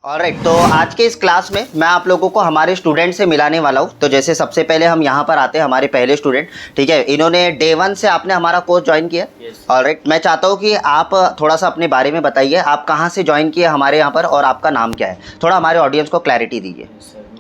Alright, तो आज के इस क्लास में मैं आप लोगों को हमारे स्टूडेंट से मिलाने वाला हूँ। तो जैसे सबसे पहले हम यहाँ पर आते हैं हमारे पहले स्टूडेंट, ठीक है। इन्होंने डे 1 से आपने हमारा कोर्स ज्वाइन किया। ऑलराइट, मैं चाहता हूँ कि आप थोड़ा सा अपने बारे में बताइए, आप कहाँ से ज्वाइन किए हमारे यहाँ पर और आपका नाम क्या है, थोड़ा हमारे ऑडियंस को क्लैरिटी दीजिए।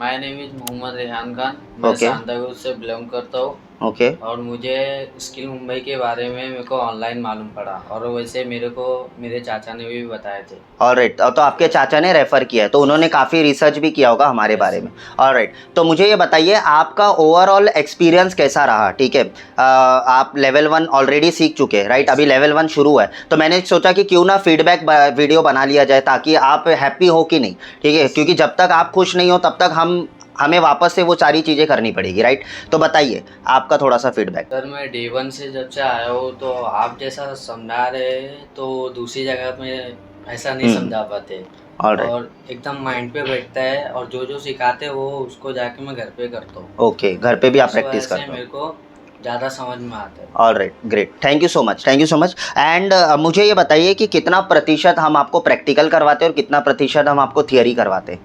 My name is Mohammed Rehan Khan, मैं Okay. सांताक्रूज से बिलोंग करता हूँ। ओके, और मुझे स्किल मुंबई के बारे में मेरे को ऑनलाइन मालूम पड़ा, और वैसे मेरे को मेरे चाचा ने भी बताए थे। ऑलराइट, तो आपके चाचा ने रेफ़र किया है, तो उन्होंने काफ़ी रिसर्च भी किया होगा हमारे बारे में। ऑलराइट, तो मुझे ये बताइए आपका ओवरऑल एक्सपीरियंस कैसा रहा, ठीक है। आप लेवल 1 ऑलरेडी सीख चुके हैं, राइट। अभी लेवल 1 शुरू है, तो मैंने सोचा कि क्यों ना फीडबैक वीडियो बना लिया जाए ताकि आप हैप्पी हो कि नहीं, ठीक है। क्योंकि जब तक आप खुश नहीं हो तब तक हमें वापस से वो सारी चीज़ें करनी पड़ेगी, राइट। तो बताइए आपका थोड़ा सा फीडबैक। सर, मैं डे 1 से जब से आया हूँ, तो आप जैसा समझा रहे हैं तो दूसरी जगह में ऐसा नहीं समझा पाते। ऑलराइट, और एकदम माइंड पे बैठता है, और जो जो सिखाते हैं वो उसको जाके मैं घर पे करता हूँ। ओके, घर पे भी आप इस प्रैक्टिस वजह से करते हो। मेरे को ज़्यादा समझ में आता है। Alright, great, thank you so much, thank you so much. And मुझे ये बताइए कि कितना प्रतिशत हम आपको प्रैक्टिकल करवाते हैं और कितना प्रतिशत हम आपको थियरी करवाते हैं,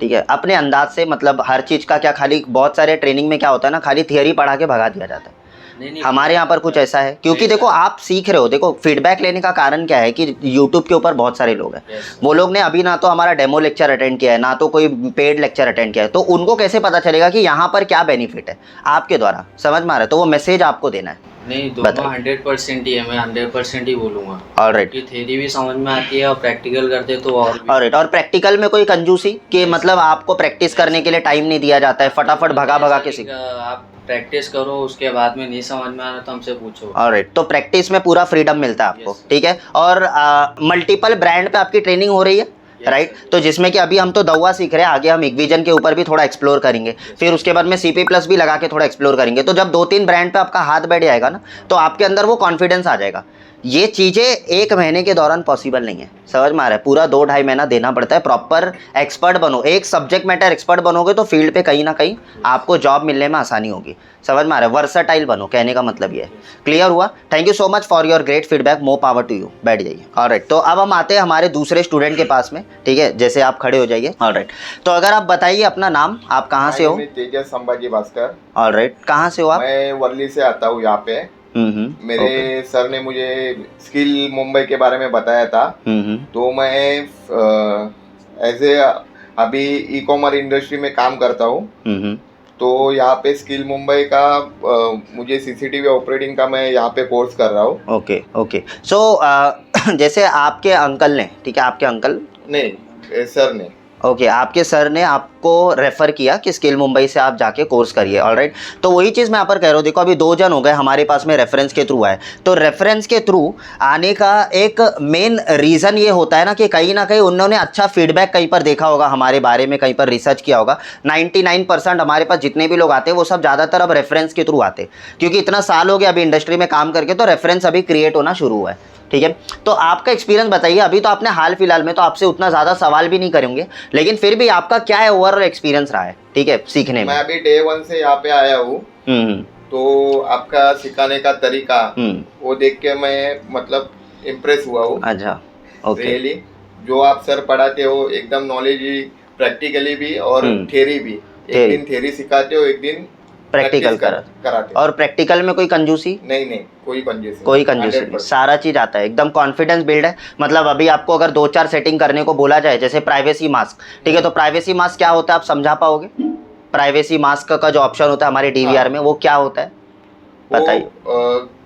ठीक है। अपने अंदाज से, मतलब हर चीज़ का क्या, खाली बहुत सारे ट्रेनिंग में क्या होता है ना, खाली थियरी पढ़ा के भगा दिया जाता है। नहीं, हमारे यहाँ पर कुछ ऐसा है, क्योंकि देखो आप सीख रहे हो। देखो फीडबैक लेने का कारण क्या है कि यूट्यूब के ऊपर बहुत सारे लोग हैं, वो लोग ने अभी ना तो हमारा डेमो लेक्चर अटेंड किया है, ना तो कोई पेड लेक्चर अटेंड किया है, तो उनको कैसे पता चलेगा कि यहाँ पर क्या बेनिफिट है आपके द्वारा, समझ में आ रहा है। तो वो मैसेज आपको देना है। नहीं, दोनों 100% ही है, मैं 100% ही बोलूँगा। ऑलराइट, कि थ्योरी भी समझ में आती है और प्रैक्टिकल करते तो और भी। ऑलराइट, और प्रैक्टिकल में कोई कंजूसी कि मतलब आपको प्रैक्टिस करने के लिए टाइम नहीं दिया जाता है, फटाफट भगा भगा के सीख। आप प्रैक्टिस करो, उसके बाद में नहीं समझ में आ रहा तो हमसे पूछो। ऑलराइट, तो प्रैक्टिस में पूरा फ्रीडम मिलता है आपको, ठीक है। और मल्टीपल ब्रांड पे आपकी ट्रेनिंग हो रही है, राइट। तो जिसमें कि अभी हम तो दवा सीख रहे हैं, आगे हम इक्विजन के ऊपर भी थोड़ा एक्सप्लोर करेंगे, फिर उसके बाद में CP+ भी लगा के थोड़ा एक्सप्लोर करेंगे। तो जब 2-3 ब्रांड पे आपका हाथ बैठ जाएगा ना, तो आपके अंदर वो कॉन्फिडेंस आ जाएगा। ये चीज़ें 1 महीने के दौरान पॉसिबल नहीं है, समझ में आ रहा है। पूरा 2-2.5 महीना देना पड़ता है, प्रॉपर एक्सपर्ट बनो। एक सब्जेक्ट मैटर एक्सपर्ट बनोगे तो फील्ड पे कहीं ना कहीं आपको जॉब मिलने में आसानी होगी, समझ में आ रहा है। वर्सटाइल बनो, कहने का मतलब ये है। क्लियर हुआ? Thank you so much for your great feedback, more power to you. बैठ जाइए। ऑलराइट, तो अब हम आते हैं हमारे दूसरे स्टूडेंट के पास में, ठीक है। जैसे आप खड़े हो जाइए। ऑलराइट, तो अगर आप बताइए अपना नाम, आप कहाँ से हो? तेजस संभाजी भास्कर। ऑलराइट, कहाँ से हो आप? मैं वर्ली से आता हूँ यहाँ पे। मेरे सर ने मुझे स्किल मुंबई के बारे में बताया था। तो मैं एज ए अभी ई-कॉमर्स इंडस्ट्री में काम करता हूँ। तो यहाँ पे स्किल मुंबई का मुझे CCTV ऑपरेटिंग का मैं यहाँ पे कोर्स कर रहा हूँ। ओके ओके, सो जैसे आपके अंकल ने, ठीक है, आपके अंकल नहीं, सर ने। ओके, आपके सर ने आपको रेफ़र किया कि स्किल मुंबई से आप जाके कोर्स करिए। ऑलराइट, तो वही चीज़ मैं यहाँ पर कह रहा हूँ। देखो अभी 2 जन हो गए हमारे पास में रेफरेंस के थ्रू आए, तो रेफरेंस के थ्रू आने का एक मेन रीज़न ये होता है ना कि कहीं ना कहीं उन्होंने अच्छा फीडबैक कहीं पर देखा होगा हमारे बारे में, कहीं पर रिसर्च किया होगा। 99% हमारे पास जितने भी लोग आते हैं वो सब ज़्यादातर अब रेफरेंस के थ्रू आते हैं, क्योंकि इतना साल हो गया अभी इंडस्ट्री में काम करके, तो रेफरेंस अभी क्रिएट होना शुरू हुआ है, ठीक है। तो आपका एक्सपीरियंस बताइए। अभी तो आपने हाल फिलहाल में, तो आपसे उतना ज़्यादा सवाल भी नहीं करेंगे, लेकिन फिर भी आपका क्या है ओवरऑल एक्सपीरियंस रहा है, ठीक है, सीखने में? मैं अभी डे 1 से यहाँ पे आया हूँ। तो आपका सिखाने का तरीका वो देख के मैं मतलब इम्प्रेस हुआ हूँ। अच्छा, ओके। रियली जो आप सर पढ़ाते हो एकदम नॉलेज ही, प्रैक्टिकली भी और थियरी भी। एक दिन थियरी सिखाते हो, एक दिन प्रैक्टिकल कराते। और प्रैक्टिकल में कोई कंजूसी नहीं, कोई कंजूसी नहीं, सारा चीज आता है, एकदम कॉन्फिडेंस बिल्ड है। मतलब अभी आपको अगर 2-4 सेटिंग करने को बोला जाए, जैसे प्राइवेसी मास्क, ठीक है, तो प्राइवेसी मास्क क्या होता है आप समझा पाओगे? प्राइवेसी मास्क का जो ऑप्शन होता है हमारे DVR में, वो क्या होता है बताइए।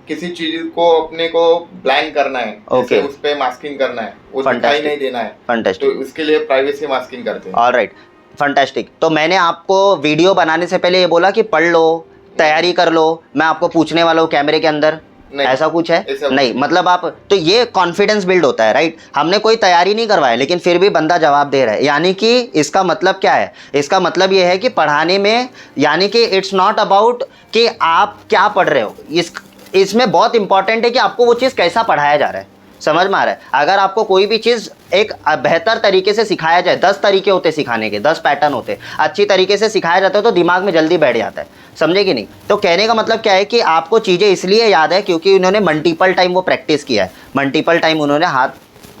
किसी चीज को अपने को ब्लैंक करना है, ओके, उस पे मास्किंग करना है, वो दिखाई नहीं देना है, फंटास्टिक, तो उसके लिए प्राइवेसी मास्किंग करते हैं। Alright, fantastic. तो मैंने आपको वीडियो बनाने से पहले ये बोला कि पढ़ लो, तैयारी कर लो, मैं आपको पूछने वाला हूँ कैमरे के अंदर, ऐसा कुछ है? नहीं, मतलब आप, तो ये कॉन्फिडेंस बिल्ड होता है, राइट। हमने कोई तैयारी नहीं करवाया लेकिन फिर भी बंदा जवाब दे रहा है, यानी कि इसका मतलब क्या है? इसका मतलब ये है कि पढ़ाने में, यानी कि इट्स नॉट अबाउट कि आप क्या पढ़ रहे हो, इसमें बहुत इंपॉर्टेंट है कि आपको वो चीज़ कैसा पढ़ाया जा रहा है, समझ में आ रहा है। अगर आपको कोई भी चीज़ एक बेहतर तरीके से सिखाया जाए, 10 तरीके होते सिखाने के, 10 पैटर्न होते, अच्छी तरीके से सिखाया जाता है तो दिमाग में जल्दी बैठ जाता है, समझे कि नहीं? तो कहने का मतलब क्या है कि आपको चीज़ें इसलिए याद है क्योंकि उन्होंने मल्टीपल टाइम वो प्रैक्टिस किया है, मल्टीपल टाइम उन्होंने हाथ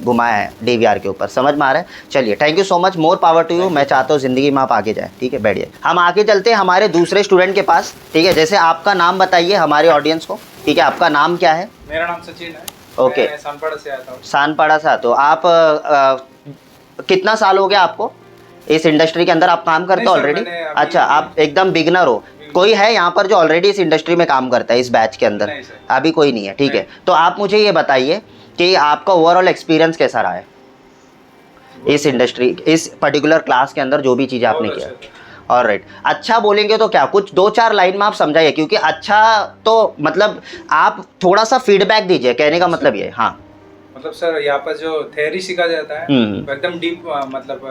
घुमाया है DVR के ऊपर, समझ में आ रहा है। चलिए thank you so much, more power to you. मैं चाहता हूँ ज़िंदगी में आप आगे जाए, ठीक है, बैठिए। हम आगे चलते हैं हमारे दूसरे स्टूडेंट के पास, ठीक है। जैसे आपका नाम बताइए हमारे ऑडियंस को, ठीक है, आपका नाम क्या है? मेरा नाम सचिन है। ओके, मैं सानपाड़ा से आता हूँ। सानपाड़ा से आते हो आप। कितना साल हो गया आपको इस इंडस्ट्री के अंदर? आप काम करते हो नहीं सर, ऑलरेडी? मैंने अभी- अच्छा, आप एकदम बिगनर हो। कोई है यहाँ पर जो ऑलरेडी इस इंडस्ट्री में काम करता है इस बैच के अंदर? नहीं सर। अभी कोई नहीं है, ठीक है। तो आप मुझे ये बताइए कि आपका ओवरऑल एक्सपीरियंस कैसा रहा है इस इंडस्ट्री, इस पर्टिकुलर क्लास के अंदर जो भी चीज़ें आपने बहुत किया? अच्छा ऑलराइट, अच्छा बोलेंगे तो क्या, कुछ 2-4 लाइन में आप समझाइए, क्योंकि अच्छा तो मतलब आप थोड़ा सा फीडबैक दीजिए, कहने का मतलब ये। हाँ, मतलब सर यहाँ पर जो थ्योरी सीखा जाता है हम्म। वो एकदम डीप, मतलब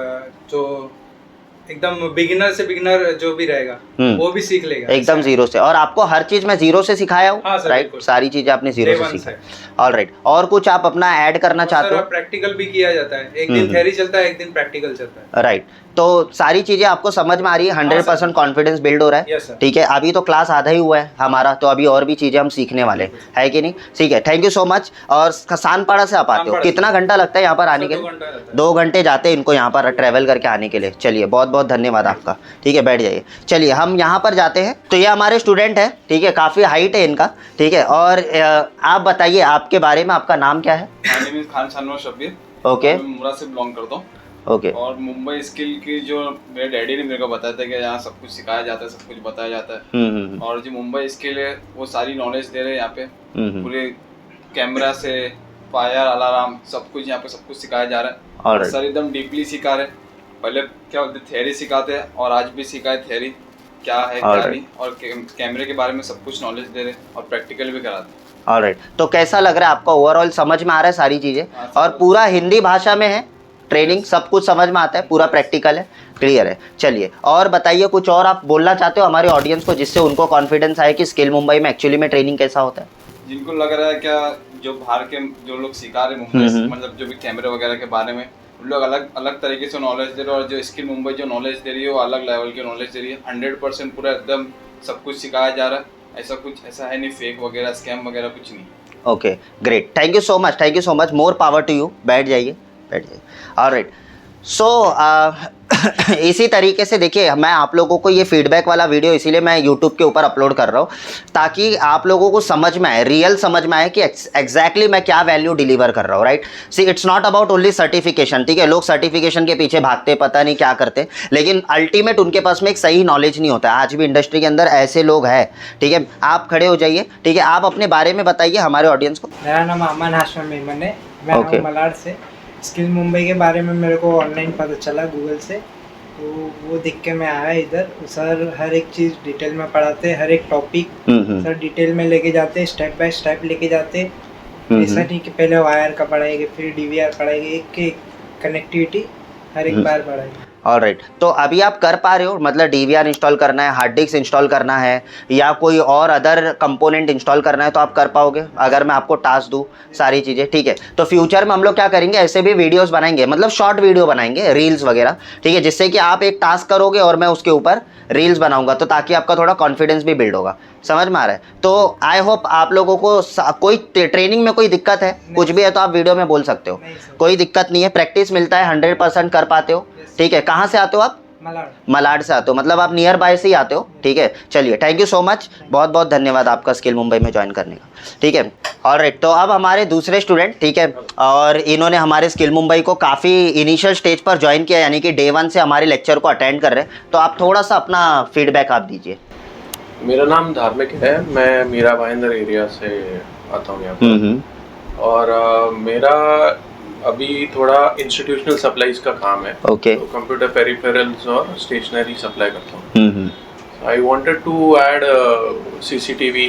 जो एकदम बिगिनर से बिगिनर जो भी रहेगा वो भी सीख लेगा एकदम जीरो से। और आपको हर चीज मैं जीरो से सिखाया हूँ, हाँ सर, राइट? बिल्कुल। सारी चीजें आपने जीरो Day से one सीखा। से। ऑलराइट, और कुछ आप अपना ऐड करना चाहते सर हो? प्रैक्टिकल भी किया जाता है, एक दिन थ्योरी चलता है, एक दिन प्रैक्टिकल चलता है। राइट, तो सारी चीजें आपको समझ में आ रही है, 100% कॉन्फिडेंस बिल्ड हो रहा है, Yes, sir. ठीक है। अभी तो क्लास आधा ही हुआ है हमारा, तो अभी और भी चीजें हम सीखने वाले है कि नहीं? ठीक है, थैंक यू सो मच। और सानपाड़ा से आप आते हो, सानपाड़ा से। कितना घंटा लगता है यहाँ पर आने सर, के 2 लिए? घंटा रहता है। 2 घंटे जाते हैं इनको यहाँ पर ट्रैवल करके आने के लिए। चलिए बहुत बहुत धन्यवाद आपका, ठीक है, बैठ जाइए। चलिए हम यहाँ पर जाते हैं। तो ये हमारे स्टूडेंट है, ठीक है, काफ़ी हाइट है इनका, ठीक है। और आप बताइए आपके बारे में, आपका नाम क्या है? My name is Khan Shanwar Shabbir. Okay मैं मुरा से बिलोंग करता हूँ। ओके और मुंबई स्किल की जो मेरे डैडी ने मेरे को बताया था कि यहाँ सब कुछ सिखाया जाता है, सब कुछ बताया जाता है। और जो मुंबई स्किल है वो सारी नॉलेज दे रहे हैं यहाँ पे। पूरे कैमरा से फायर अलार्म सब कुछ यहाँ पे सब कुछ सिखाया जा रहा है। और सर एकदम डीपली सिखा रहे हैं। पहले क्या बोलते थ्योरी सिखाते हैं और आज भी सिखाए थ्योरी क्या है क्या नहीं, और कैमरे के बारे में सब कुछ नॉलेज दे रहे हैं और प्रैक्टिकल भी कराते हैं। ऑलराइट, तो कैसा लग रहा है आपका? ओवरऑल समझ में आ रहा है सारी चीज़ें? हाँ, और पूरा हिंदी भाषा में है ट्रेनिंग, सब कुछ समझ में आता है, पूरा प्रैक्टिकल है, क्लियर है। चलिए और बताइए, कुछ और आप बोलना चाहते हो हमारे ऑडियंस को, जिससे उनको कॉन्फिडेंस आए कि स्किल मुंबई में एक्चुअली में ट्रेनिंग कैसा होता है? जिनको लग रहा है क्या जो बाहर के जो लोग सिखा रहे मुंबई से, मतलब जो भी कैमरे वगैरह के बारे में, उन लोग अलग अलग तरीके से नॉलेज दे रहे हैं। और जो स्किल मुंबई जो नॉलेज दे रही है वो अलग लेवल की नॉलेज दे रही है। 100% पूरा एकदम सब कुछ सिखाया जा रहा है। ऐसा है नहीं फेक वगैरह स्कैम वगैरह कुछ नहीं। Okay great, thank you so much, thank you so much, more power to you. बैठ जाइए, बैठ जाइए। ऑलराइट, सो इसी तरीके से देखिए, मैं आप लोगों को ये फीडबैक वाला वीडियो इसीलिए मैं यूट्यूब के ऊपर अपलोड कर रहा हूँ, ताकि आप लोगों को समझ में आए, रियल समझ में आए कि एग्जैक्टली मैं क्या वैल्यू डिलीवर कर रहा हूँ, right? See it's not about only certification, ठीक है। लोग सर्टिफिकेशन के पीछे भागते, पता नहीं क्या करते, लेकिन अल्टीमेट उनके पास में एक सही नॉलेज नहीं होता है। आज भी इंडस्ट्री के अंदर ऐसे लोग हैं, ठीक है। आप खड़े हो जाइए, ठीक है, आप अपने बारे में बताइए हमारे ऑडियंस को। मेरा नाम अमन हाशम मेमन है, मैं हूँ मलाड से। स्किल मुंबई के बारे में मेरे को ऑनलाइन पता चला गूगल से, तो वो देख के मैं आया इधर। सर हर एक चीज़ डिटेल में पढ़ाते हैं, हर एक टॉपिक सर डिटेल में लेके जाते, स्टेप बाय स्टेप लेके जाते। ऐसा नहीं कि पहले वायर का पढ़ाएंगे फिर DVR पढ़ाएंगे, एक कनेक्टिविटी हर एक बार पढ़ाएंगे। ऑलराइट, तो अभी आप कर पा रहे हो, मतलब DVR इंस्टॉल करना है, हार्ड डिस्क इंस्टॉल करना है, या कोई और अदर कंपोनेंट इंस्टॉल करना है, तो आप कर पाओगे अगर मैं आपको टास्क दूँ सारी चीज़ें, ठीक है। तो फ्यूचर में हम लोग क्या करेंगे, ऐसे भी वीडियोस बनाएंगे, मतलब शॉर्ट वीडियो बनाएंगे, रील्स वगैरह, ठीक है, जिससे कि आप एक टास्क करोगे और मैं उसके ऊपर रील्स बनाऊंगा, तो ताकि आपका थोड़ा कॉन्फिडेंस भी बिल्ड होगा। समझ में आ रहा है? तो आई होप आप लोगों को कोई ट्रेनिंग में कोई दिक्कत है, कुछ भी है तो आप वीडियो में बोल सकते हो, कोई दिक्कत नहीं है, प्रैक्टिस मिलता है, 100% कर पाते हो, ठीक है। कहाँ से आते हो आप? मलाड से आते हो, मतलब आप नियर बाय से ही आते हो, ठीक है। चलिए थैंक यू सो मच, बहुत बहुत धन्यवाद आपका स्किल मुंबई में ज्वाइन करने का, ठीक है। ऑलराइट, तो अब हमारे दूसरे स्टूडेंट, ठीक है, और इन्होंने हमारे स्किल मुंबई को काफ़ी इनिशियल स्टेज पर ज्वाइन किया, यानी कि Day 1 से हमारे लेक्चर को अटेंड कर रहे हैं। तो आप थोड़ा सा अपना फीडबैक आप दीजिए। मेरा नाम धार्मिक है, मैं मीरा भाईंदर एरिया से आता हूँ यहाँ पर। और मेरा अभी थोड़ा इंस्टीट्यूशनल सप्लाईज का काम है। ओके, तो कंप्यूटर पेरिफेरल्स और स्टेशनरी सप्लाई करता हूँ। I wanted to add CCTV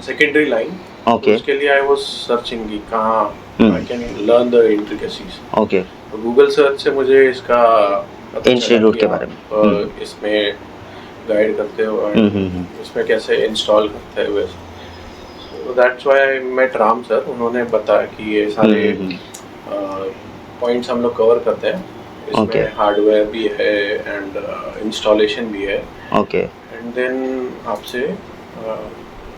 secondary line. Okay, उसके लिए आई वाज सर्चिंग कि कहाँ I can learn the intricacies. Okay, तो गूगल सर्च से मुझे इसका इंस्टीट्यूट के बारे में इसमें गाइड करते हो, इसमें कैसे इंस्टॉल करते हैं वैसे। So that's why I met Ram sir, उन्होंने बताया कि ये सारे पॉइंट्स हम लोग कवर करते हैं। इसमें हार्डवेयर भी है एंड इंस्टॉलेशन भी है। ओके, एंड देन आपसे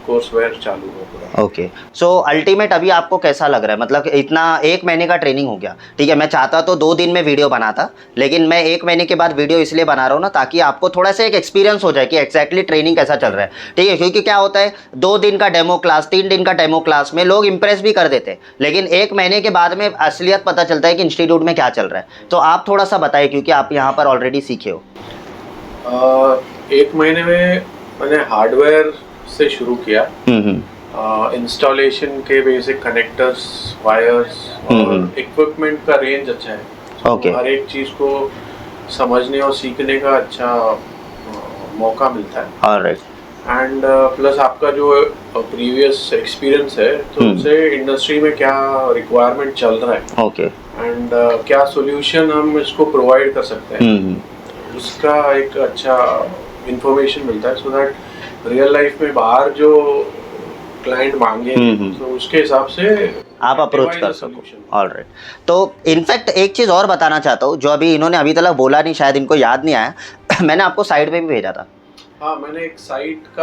कोर्स वेयर चालू है पूरा। ओके, सो अल्टीमेट अभी आपको कैसा लग रहा है? मतलब इतना 1 महीने का ट्रेनिंग हो गया, ठीक है। मैं चाहता तो 2 दिन में वीडियो बनाता, लेकिन मैं 1 महीने के बाद वीडियो इसलिए बना रहा हूँ ना, ताकि आपको थोड़ा सा एक एक्सपीरियंस हो जाए कि एक्जैक्टली ट्रेनिंग कैसा चल रहा है, ठीक है। क्योंकि क्या होता है, 2 दिन का डेमो क्लास, 3 दिन का डेमो क्लास में लोग इंप्रेस भी कर देते हैं, लेकिन 1 महीने के बाद में असलियत पता चलता है कि इंस्टीट्यूट में क्या चल रहा है। तो आप थोड़ा सा बताइए, क्योंकि आप यहाँ पर ऑलरेडी सीखे हो। 1 महीने में मैंने हार्डवेयर से शुरू किया, इंस्टॉलेशन के बेसिक कनेक्टर्स, वायर्स और इक्विपमेंट का रेंज अच्छा है। Okay. हर एक चीज़ को समझने और सीखने का अच्छा मौका मिलता है। ऑलराइट। एंड प्लस आपका जो प्रीवियस एक्सपीरियंस है, तो उससे इंडस्ट्री में क्या रिक्वायरमेंट चल रहा है, ओके, एंड क्या सॉल्यूशन हम इसको प्रोवाइड कर सकते हैं, उसका एक अच्छा इंफॉर्मेशन मिलता है, सो दैट रियल लाइफ में बाहर जो क्लाइंट मांगे तो उसके हिसाब से आप अप्रोच कर सको। ऑलराइट, तो इनफैक्ट एक चीज़ और बताना चाहता हूँ, जो अभी इन्होंने अभी तक बोला नहीं, शायद इनको याद नहीं आया मैंने आपको साइड पे भी भेजा था। हाँ, मैंने एक साइट का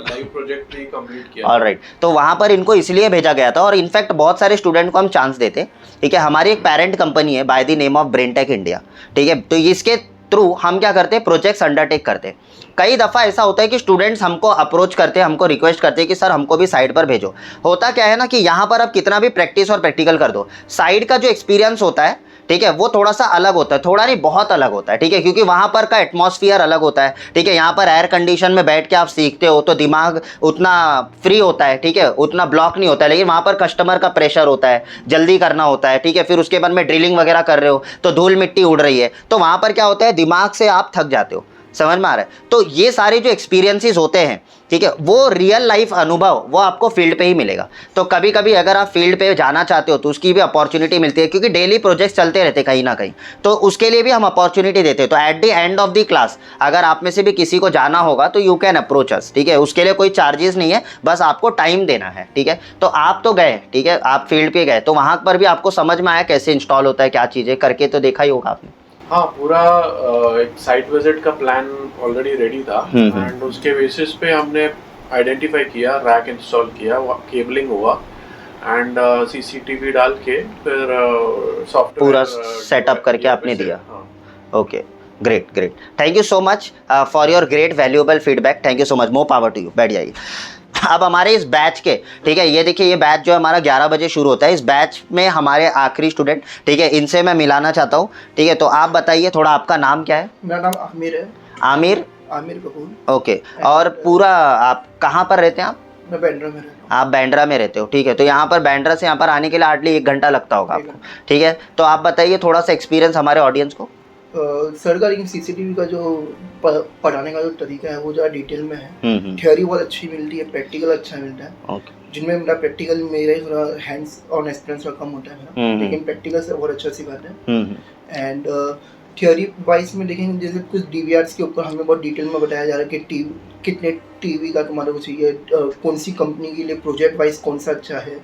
लाइव प्रोजेक्ट भी कंप्लीट किया। ऑलराइट, तो वहाँ पर इनको इसलिए भेजा गया था, और इनफैक्ट बहुत सारे स्टूडेंट को हम चांस देते, ठीक है। हमारी एक पेरेंट कंपनी है by the name of Braintech India, ठीक है। तो इसके थ्रू हम क्या करते हैं, प्रोजेक्ट्स अंडरटेक करते हैं। कई दफ़ा ऐसा होता है कि स्टूडेंट्स हमको अप्रोच करते हैं, हमको रिक्वेस्ट करते हैं कि सर हमको भी साइड पर भेजो। होता क्या है ना, कि यहाँ पर आप कितना भी प्रैक्टिस और प्रैक्टिकल कर दो, साइड का जो एक्सपीरियंस होता है, ठीक है, वो थोड़ा सा अलग होता है, थोड़ा नहीं बहुत अलग होता है, ठीक है। क्योंकि वहाँ पर का एटमॉस्फेयर अलग होता है, ठीक है। यहाँ पर एयर कंडीशन में बैठ के आप सीखते हो तो दिमाग उतना फ्री होता है, ठीक है, उतना ब्लॉक नहीं होता है। लेकिन वहाँ पर कस्टमर का प्रेशर होता है, जल्दी करना होता है, ठीक है। फिर उसके बाद में ड्रिलिंग वगैरह कर रहे हो तो धूल मिट्टी उड़ रही है, तो वहाँ पर क्या होता है, दिमाग से आप थक जाते हो, समझ में आ रहा है। तो ये सारे जो एक्सपीरियंसेस होते हैं, ठीक है, वो रियल लाइफ अनुभव वो आपको फील्ड पे ही मिलेगा। तो कभी कभी अगर आप फील्ड पे जाना चाहते हो तो उसकी भी अपॉर्चुनिटी मिलती है, क्योंकि डेली प्रोजेक्ट्स चलते रहते कहीं ना कहीं, तो उसके लिए भी हम अपॉर्चुनिटी देते हैं। तो at the end of the class अगर आप में से भी किसी को जाना होगा तो यू कैन अप्रोच अस, ठीक है। उसके लिए कोई चार्जेस नहीं है, बस आपको टाइम देना है, ठीक है। तो आप तो गए, ठीक है, आप फील्ड पे गए, तो वहाँ पर भी आपको समझ में आया कैसे इंस्टॉल होता है, क्या चीज़ें करके तो देखा ही होगा आपने। हाँ, पूरा एक साइट विजिट का प्लान ऑलरेडी रेडी था, एंड उसके बेसिस पे हमने आइडेंटिफाई किया, रैक इंस्टॉल किया, केबलिंग हुआ, एंड सीसीटीवी डाल के फिर सॉफ्टवेयर पूरा सेटअप करके आपने दिया। Okay, great great, thank you so much for your great valuable feedback, thank you so much, more power to you. बैठ जाइए। अब हमारे इस बैच के, ठीक है, ये देखिए, ये बैच जो है हमारा 11 बजे शुरू होता है। इस बैच में हमारे आखिरी स्टूडेंट, ठीक है, इनसे मैं मिलाना चाहता हूँ, ठीक है। तो आप बताइए थोड़ा, आपका नाम क्या है? मेरा नाम आमिर है। आमिर कपूर। ओके, और पूरा आप कहाँ पर रहते हैं आप? मैं बांद्रा में रहता हूँ। आप बांद्रा में रहते हो, ठीक है। तो यहाँ पर बांद्रा से यहाँ पर आने के लिए हार्डली 1 घंटा लगता होगा आपको, ठीक है। तो आप बताइए थोड़ा सा एक्सपीरियंस हमारे ऑडियंस को। सर का लेकिन सीसीटीवी का जो पढ़ाने का जो तरीका है वो ज़्यादा डिटेल में है। थियोरी बहुत अच्छी मिलती है, प्रैक्टिकल अच्छा मिलता है। जिनमें मेरा प्रैक्टिकल मेरा ही थोड़ा हैंड्स ऑन एक्सपीरियंस का कम होता है मेरा, लेकिन प्रैक्टिकल से बहुत अच्छा सिखाते हैं। एंड थियोरी वाइज में देखेंगे, जैसे कुछ डीवीआरस के ऊपर हमें बहुत डिटेल में बताया जा रहा है कि कितने टीवी का तुम्हारे को चाहिए, कौन सी कंपनी के लिए प्रोजेक्ट वाइज कौन सा अच्छा है,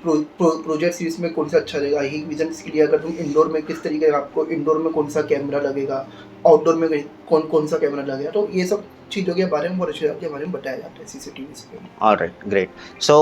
प्रोजेक्ट सीरीज में कौन सा अच्छा रहेगा, ही विजन के लिए अगर तुम इंडोर में किस तरीके का आपको इंडोर में कौन सा कैमरा लगेगा, आउटडोर में कौन सा कैमरा लगेगा। तो ये सब चीज़ों के बारे में बहुत अच्छे के बारे में बताया जाता है सीसीटीवी पे। Alright, great. सो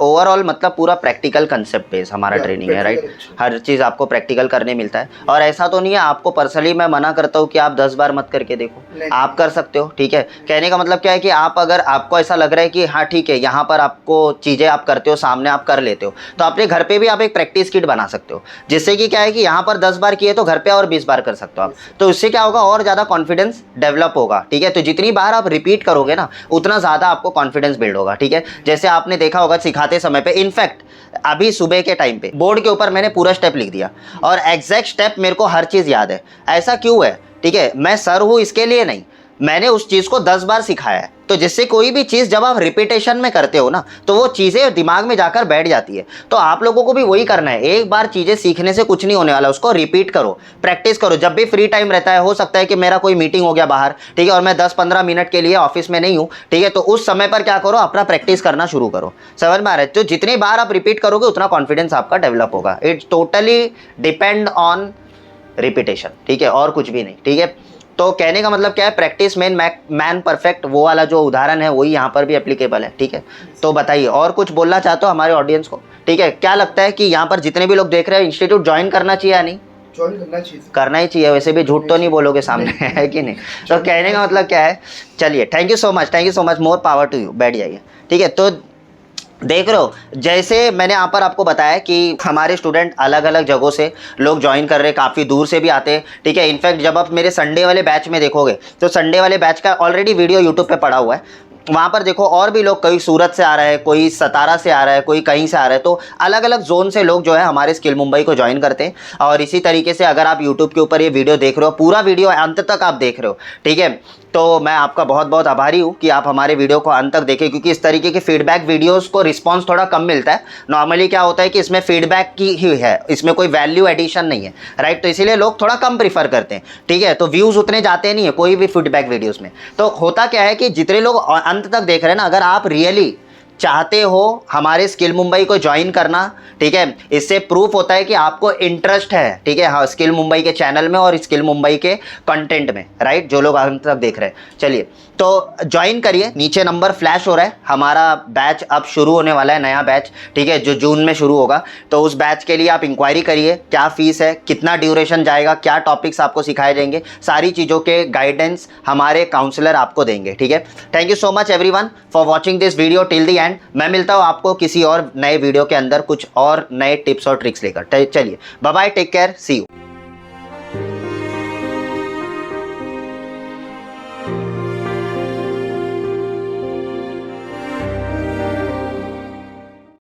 ओवरऑल मतलब पूरा प्रैक्टिकल कंसेप्ट बेस हमारा ट्रेनिंग है, राइट। हर चीज़ आपको प्रैक्टिकल करने मिलता है, और ऐसा तो नहीं है आपको पर्सनली मैं मना करता हूँ कि आप 10 बार मत करके देखो, आप कर सकते हो, ठीक है। कहने का मतलब क्या है कि आप अगर आपको ऐसा लग रहा है कि हाँ ठीक है, यहाँ पर आपको चीज़ें आप करते हो, सामने आप कर लेते हो, तो अपने घर पे भी आप एक प्रैक्टिस किट बना सकते हो, जिससे कि क्या है कि यहाँ पर 10 बार किए तो घर पे और 20 बार कर सकते हो आप। तो इससे क्या होगा, और ज़्यादा कॉन्फिडेंस डेवलप होगा, ठीक है। तो जितनी बार आप रिपीट करोगे ना, उतना ज़्यादा आपको कॉन्फिडेंस बिल्ड होगा, ठीक है। जैसे आपने देखा होगा सिखाते समय पे, इनफैक्ट अभी सुबह के टाइम पे बोर्ड के ऊपर मैंने पूरा स्टेप लिख दिया, और एग्जैक्ट स्टेप मेरे को हर चीज़ याद है। ऐसा क्यों है, ठीक है, मैं सर हूँ इसके लिए नहीं, मैंने उस चीज़ को 10 बार सिखाया है। तो जिससे कोई भी चीज़ जब आप रिपीटेशन में करते हो ना, तो वो चीज़ें दिमाग में जाकर बैठ जाती है। तो आप लोगों को भी वही करना है, एक बार चीज़ें सीखने से कुछ नहीं होने वाला, उसको रिपीट करो, प्रैक्टिस करो। जब भी फ्री टाइम रहता है, हो सकता है कि मेरा कोई मीटिंग हो गया बाहर, ठीक है, और मैं 10-15 मिनट के लिए ऑफिस में नहीं हूँ, ठीक है, तो उस समय पर क्या करो, अपना प्रैक्टिस करना शुरू करो, समझ में आ रहा है। तो जितनी बार आप रिपीट करोगे उतना कॉन्फिडेंस आपका डेवलप होगा। It's totally depend on repetition, ठीक है, और कुछ भी नहीं, ठीक है। तो कहने का मतलब क्या है, प्रैक्टिस मेन मैन परफेक्ट, वो वाला जो उदाहरण है वही यहाँ पर भी एप्लीकेबल है। ठीक है, तो बताइए और कुछ बोलना चाहते हो हमारे ऑडियंस को? ठीक है, क्या लगता है कि यहाँ पर जितने भी लोग देख रहे हैं इंस्टीट्यूट ज्वाइन करना चाहिए या नहीं? ज्वाइन करना चाहिए, करना ही चाहिए, वैसे भी झूठ तो नहीं बोलोगे सामने, है कि नहीं? तो कहने का मतलब क्या है, चलिए thank you so much, more power to you, बैठ जाइए। ठीक है, तो देख रहे हो जैसे मैंने यहाँ पर आपको बताया कि हमारे स्टूडेंट अलग अलग जगहों से लोग ज्वाइन कर रहे हैं, काफ़ी दूर से भी आते हैं। ठीक है, इनफैक्ट जब आप मेरे संडे वाले बैच में देखोगे तो संडे वाले बैच का ऑलरेडी वीडियो यूट्यूब पे पड़ा हुआ है, वहाँ पर देखो और भी लोग, कोई सूरत से आ रहा है, कोई सतारा से आ रहा है, कोई कहीं से आ रहा है, तो अलग अलग जोन से लोग जो है हमारे स्किल मुंबई को ज्वाइन करते हैं। और इसी तरीके से अगर आप यूट्यूब के ऊपर ये वीडियो देख रहे हो, पूरा वीडियो अंत तक आप देख रहे हो, ठीक है, तो मैं आपका बहुत बहुत आभारी हूँ कि आप हमारे वीडियो को अंत तक देखें, क्योंकि इस तरीके के फीडबैक वीडियोस को रिस्पांस थोड़ा कम मिलता है। नॉर्मली क्या होता है कि इसमें फीडबैक की ही है, इसमें कोई वैल्यू एडिशन नहीं है, राइट, तो इसीलिए लोग थोड़ा कम प्रीफर करते हैं। ठीक है, तो व्यूज़ उतने जाते नहीं है कोई भी फीडबैक वीडियोज़ में। तो होता क्या है कि जितने लोग अंत तक देख रहे हैं ना, अगर आप रियली चाहते हो हमारे स्किल मुंबई को ज्वाइन करना, ठीक है, इससे प्रूफ होता है कि आपको इंटरेस्ट है, ठीक है, हाँ, स्किल मुंबई के चैनल में और स्किल मुंबई के कंटेंट में, राइट, जो लोग अंत तक देख रहे हैं। चलिए तो ज्वाइन करिए, नीचे नंबर फ्लैश हो रहा है, हमारा बैच अब शुरू होने वाला है, नया बैच, ठीक है, जो जून में शुरू होगा। तो उस बैच के लिए आप इंक्वायरी करिए, क्या फीस है, कितना ड्यूरेशन जाएगा, क्या टॉपिक्स आपको सिखाए जाएंगे, सारी चीज़ों के गाइडेंस हमारे काउंसलर आपको देंगे। ठीक है, thank you so much everyone for watching this video till the end. मैं मिलता हूँ आपको किसी और नए वीडियो के अंदर कुछ और नए टिप्स और ट्रिक्स लेकर। चलिए bye bye, take care, see you.